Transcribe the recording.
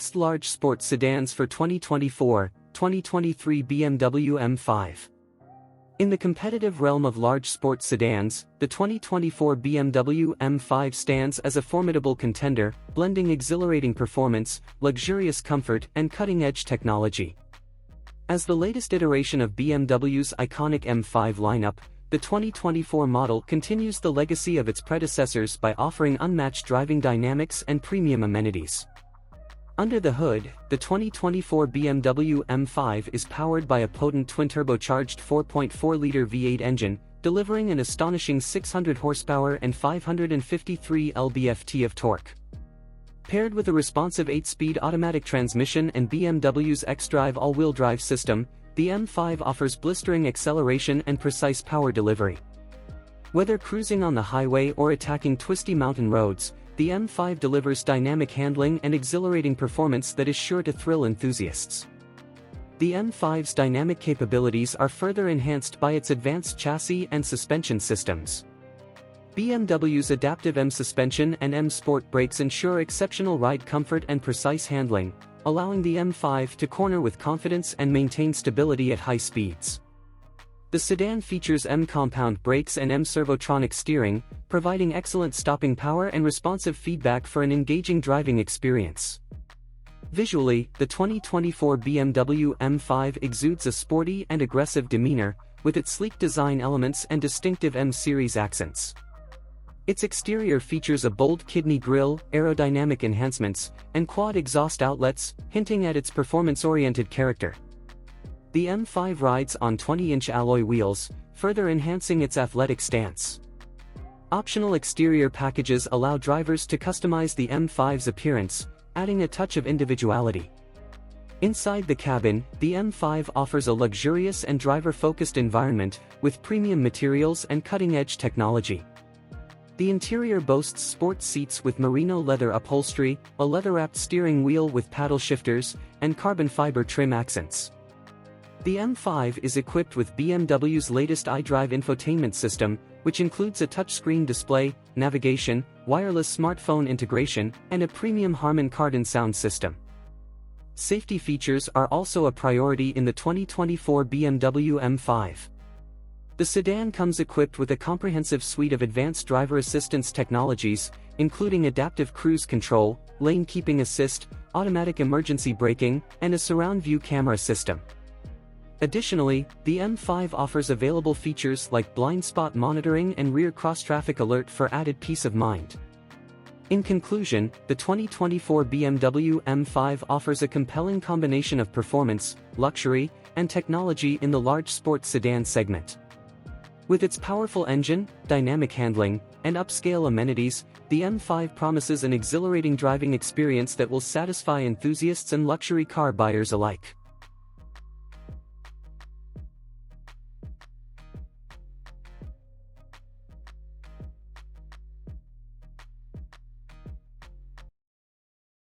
Best Large Sports Sedans for 2024-2023 BMW M5. In the competitive realm of large sports sedans, the 2024 BMW M5 stands as a formidable contender, blending exhilarating performance, luxurious comfort, and cutting-edge technology. As the latest iteration of BMW's iconic M5 lineup, the 2024 model continues the legacy of its predecessors by offering unmatched driving dynamics and premium amenities. Under the hood, the 2024 BMW M5 is powered by a potent twin-turbocharged 4.4-liter V8 engine, delivering an astonishing 600 horsepower and 553 lb-ft of torque. Paired with a responsive 8-speed automatic transmission and BMW's xDrive all-wheel drive system, the M5 offers blistering acceleration and precise power delivery. Whether cruising on the highway or attacking twisty mountain roads, the M5 delivers dynamic handling and exhilarating performance that is sure to thrill enthusiasts. The M5's dynamic capabilities are further enhanced by its advanced chassis and suspension systems. BMW's adaptive M suspension and M Sport brakes ensure exceptional ride comfort and precise handling, allowing the M5 to corner with confidence and maintain stability at high speeds. The sedan features M compound brakes and M servotronic steering, providing excellent stopping power and responsive feedback for an engaging driving experience. Visually, the 2024 BMW M5 exudes a sporty and aggressive demeanor, with its sleek design elements and distinctive M-series accents. Its exterior features a bold kidney grille, aerodynamic enhancements, and quad exhaust outlets, hinting at its performance-oriented character. The M5 rides on 20-inch alloy wheels, further enhancing its athletic stance. Optional exterior packages allow drivers to customize the M5's appearance, adding a touch of individuality. Inside the cabin, the M5 offers a luxurious and driver-focused environment, with premium materials and cutting-edge technology. The interior boasts sports seats with merino leather upholstery, a leather-wrapped steering wheel with paddle shifters, and carbon fiber trim accents. The M5 is equipped with BMW's latest iDrive infotainment system, which includes a touchscreen display, navigation, wireless smartphone integration, and a premium Harman Kardon sound system. Safety features are also a priority in the 2024 BMW M5. The sedan comes equipped with a comprehensive suite of advanced driver assistance technologies, including adaptive cruise control, lane keeping assist, automatic emergency braking, and a surround view camera system. Additionally, the M5 offers available features like blind spot monitoring and rear cross-traffic alert for added peace of mind. In conclusion, the 2024 BMW M5 offers a compelling combination of performance, luxury, and technology in the large sports sedan segment. With its powerful engine, dynamic handling, and upscale amenities, the M5 promises an exhilarating driving experience that will satisfy enthusiasts and luxury car buyers alike.